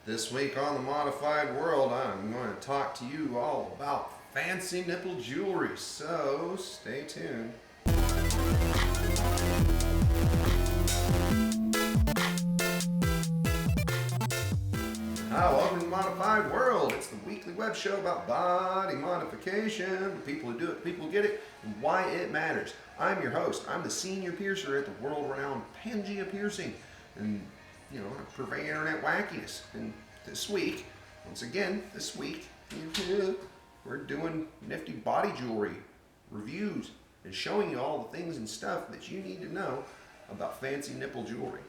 This week on the Modified World, I'm going to talk to you all about fancy nipple jewelry, so stay tuned. Hi, welcome to the Modified World. It's the weekly web show about body modification, the people who do it, the people who get it, and why it matters. I'm your host. I'm the senior piercer at the world-renowned Pangea Piercing, and I purvey internet wackiness. And this week, we're doing nifty body jewelry reviews and showing you all the things and stuff that you need to know about fancy nipple jewelry.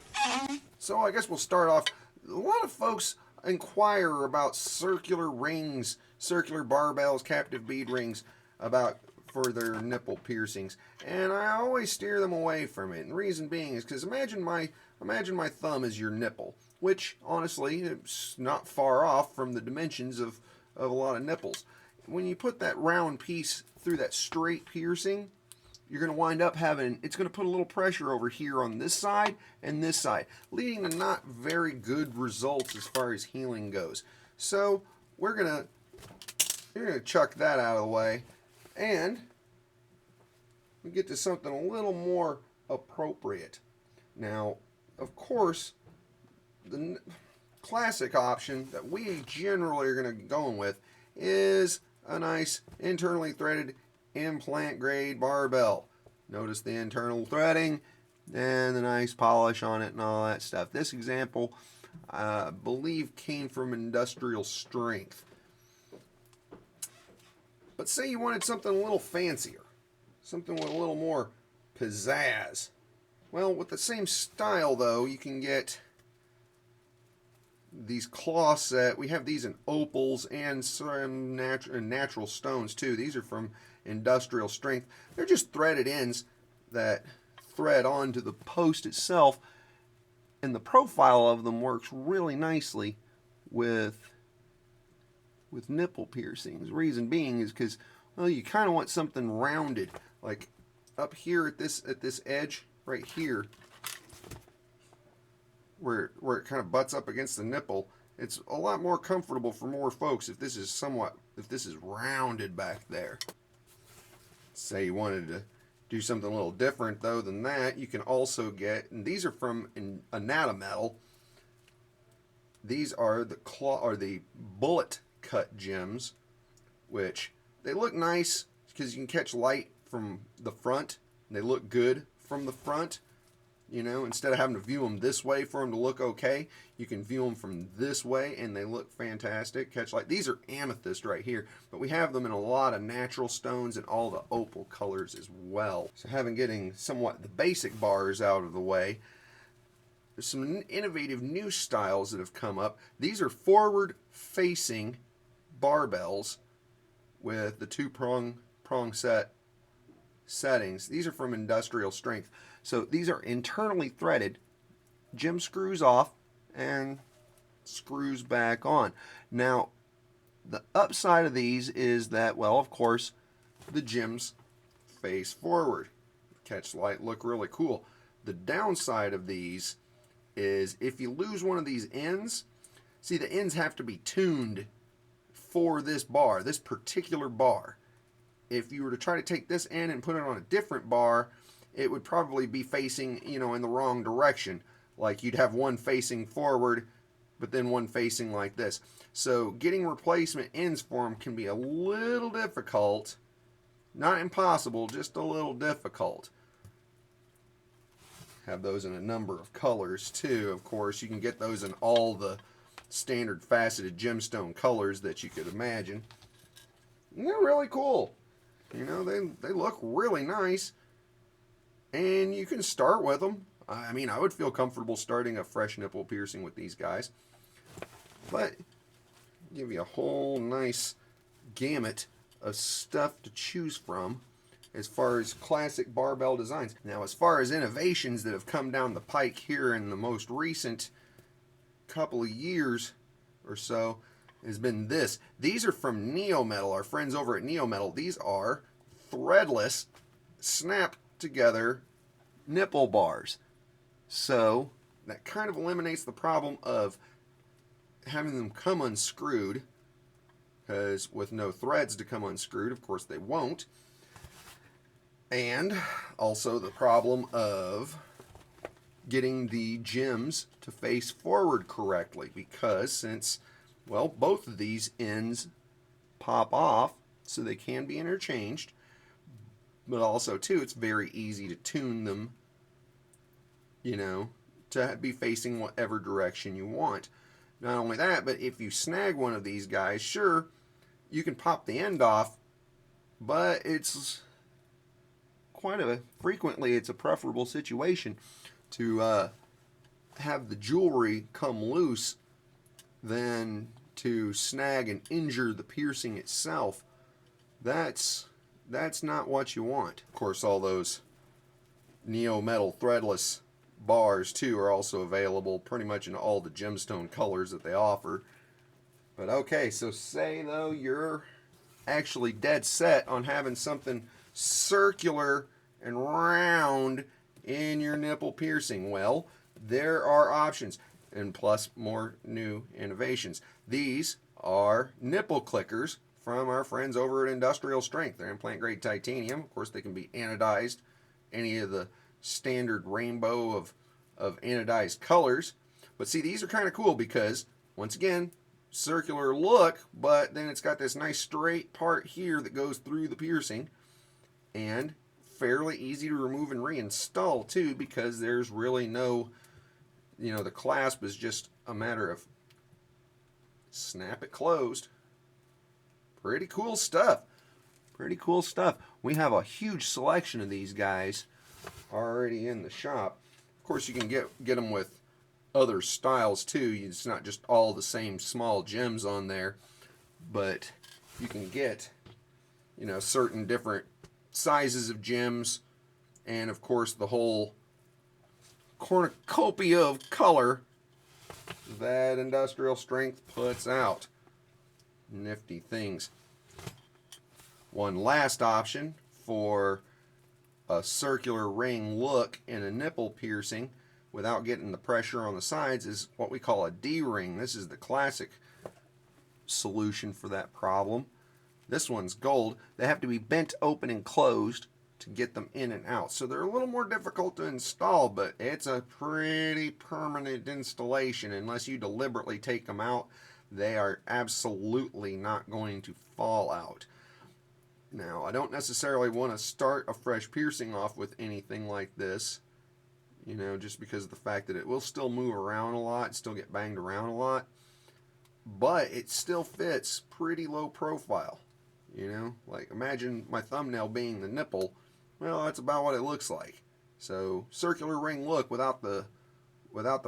So I guess we'll start off. A lot of folks inquire about circular rings, circular barbells, captive bead rings for their nipple piercings, and I always steer them away from it. And the reason being is because imagine my thumb is your nipple, which honestly it's not far off from the dimensions of a lot of nipples. When you put that round piece through that straight piercing, you're going to wind up it's going to put a little pressure over here on this side and this side, leading to not very good results as far as healing goes. So you're going to chuck that out of the way, and we get to something a little more appropriate. Now, of course, the classic option that we generally are going to go with is a nice internally threaded implant grade barbell. Notice the internal threading and the nice polish on it and all that stuff. This example, I believe, came from Industrial Strength. But say you wanted something a little fancier, something with a little more pizzazz. Well, with the same style though, you can get these claw set. We have these in opals and some natural stones too. These are from Industrial Strength. They're just threaded ends that thread onto the post itself, and the profile of them works really nicely with nipple piercings. Reason being is because, well, you kind of want something rounded, like up here at this edge right here, where it kind of butts up against the nipple. It's a lot more comfortable for more folks if this is rounded back there. Say you wanted to do something a little different though than that, you can also get, and these are from Anatometal. These are the bullet cut gems, which they look nice because you can catch light from the front, and they look good from the front. Instead of having to view them this way for them to look okay, you can view them from this way and they look fantastic. Catch light. These are amethyst right here, but we have them in a lot of natural stones and all the opal colors as well. So getting somewhat the basic bars out of the way, there's some innovative new styles that have come up. These are forward facing barbells with the two-prong set settings. These are from Industrial Strength. So these are internally threaded, gem screws off and screws back on. Now, the upside of these is that, well, of course, the gems face forward. Catch light, look really cool. The downside of these is if you lose one of these ends, see, the ends have to be tuned for this bar, this particular bar. If you were to try to take this end and put it on a different bar, it would probably be facing, in the wrong direction. Like you'd have one facing forward, but then one facing like this. So getting replacement ends for them can be a little difficult. Not impossible, just a little difficult. Have those in a number of colors too, of course. You can get those in all the standard faceted gemstone colors that you could imagine. And they're really cool. They look really nice. And you can start with them. I mean, I would feel comfortable starting a fresh nipple piercing with these guys. But give you a whole nice gamut of stuff to choose from as far as classic barbell designs. Now, as far as innovations that have come down the pike here in the most recent couple of years or so, has been this. These are from Neometal, our friends over at Neometal. These are threadless, snap together nipple bars. So that kind of eliminates the problem of having them come unscrewed, because with no threads to come unscrewed, of course they won't. And also the problem of getting the gems to face forward correctly, because since, well, both of these ends pop off, so they can be interchanged, but also too, it's very easy to tune them, you know, to be facing whatever direction you want. Not only that, but if you snag one of these guys, sure, you can pop the end off, but it's frequently it's a preferable situation to have the jewelry come loose than to snag and injure the piercing itself. That's not what you want. Of course, all those Neometal threadless bars too are also available pretty much in all the gemstone colors that they offer. But okay, so say though you're actually dead set on having something circular and round in your nipple piercing. Well, there are options, and plus more new innovations. These are nipple clickers from our friends over at Industrial Strength. They're implant grade titanium. Of course, they can be anodized, any of the standard rainbow of anodized colors. But see, these are kind of cool because, once again, circular look, but then it's got this nice straight part here that goes through the piercing, and fairly easy to remove and reinstall too, because there's really no, you know, the clasp is just a matter of snap it closed. Pretty cool stuff. Pretty cool stuff. We have a huge selection of these guys already in the shop. Of course, you can get them with other styles too. It's not just all the same small gems on there, but you can get, you know, certain different sizes of gems, and of course the whole cornucopia of color that Industrial Strength puts out. Nifty things. One last option for a circular ring look in a nipple piercing without getting the pressure on the sides is what we call a D-ring. This is the classic solution for that problem. This one's gold. They have to be bent open and closed to get them in and out. So they're a little more difficult to install, but it's a pretty permanent installation. Unless you deliberately take them out, they are absolutely not going to fall out. Now, I don't necessarily want to start a fresh piercing off with anything like this, you know, just because of the fact that it will still move around a lot, still get banged around a lot, but it still fits pretty low profile. You know, like imagine my thumbnail being the nipple. Well, that's about what it looks like. So circular ring look without the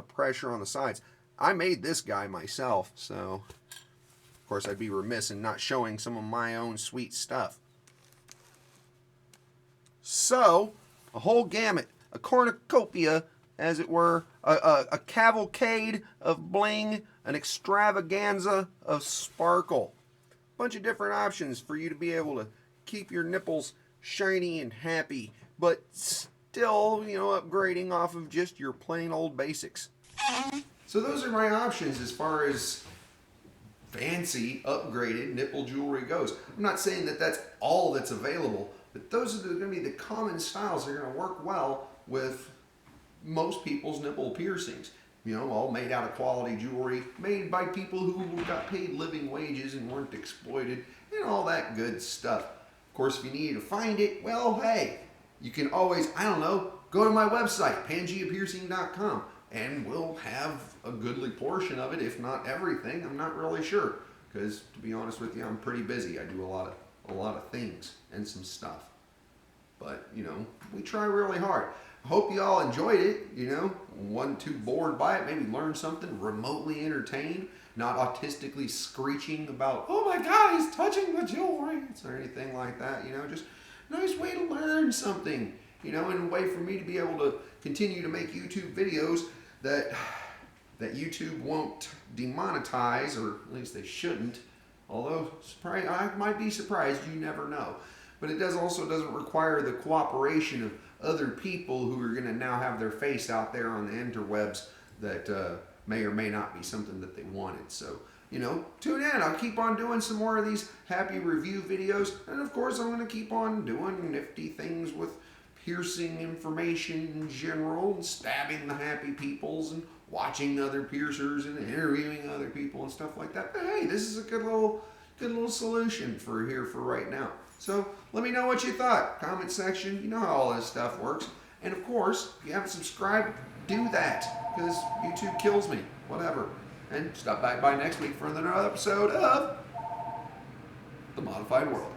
pressure on the sides. I made this guy myself, so of course I'd be remiss in not showing some of my own sweet stuff. So a whole gamut, a cornucopia, as it were, a cavalcade of bling, an extravaganza of sparkle. Bunch of different options for you to be able to keep your nipples shiny and happy, but still, you know, upgrading off of just your plain old basics. So those are my options as far as fancy, upgraded nipple jewelry goes. I'm not saying that that's all that's available, but those are going to be the common styles that are going to work well with most people's nipple piercings. You know, all made out of quality jewelry, made by people who got paid living wages and weren't exploited, and all that good stuff. Of course, if you need to find it, well, hey, you can always, I don't know, go to my website, pangeapiercing.com, and we'll have a goodly portion of it, if not everything. I'm not really sure, because to be honest with you, I'm pretty busy. I do a lot of things and some stuff. But, you know, we try really hard. I hope you all enjoyed it, you know, wasn't too bored by it, maybe learned something, remotely entertained, not autistically screeching about, oh my God, he's touching the jewelry, or anything like that, you know, just nice way to learn something, you know, and a way for me to be able to continue to make YouTube videos that YouTube won't demonetize, or at least they shouldn't, although I might be surprised, you never know. But it also doesn't require the cooperation of other people who are going to now have their face out there on the interwebs that may or may not be something that they wanted. So, you know, tune in. I'll keep on doing some more of these happy review videos. And of course, I'm going to keep on doing nifty things with piercing information in general, and stabbing the happy peoples, and watching other piercers and interviewing other people and stuff like that. But hey, this is a good little solution for here for right now. So let me know what you thought. Comment section. You know how all this stuff works. And of course, if you haven't subscribed, do that, because YouTube kills me. Whatever. And stop back by next week for another episode of The Modified World.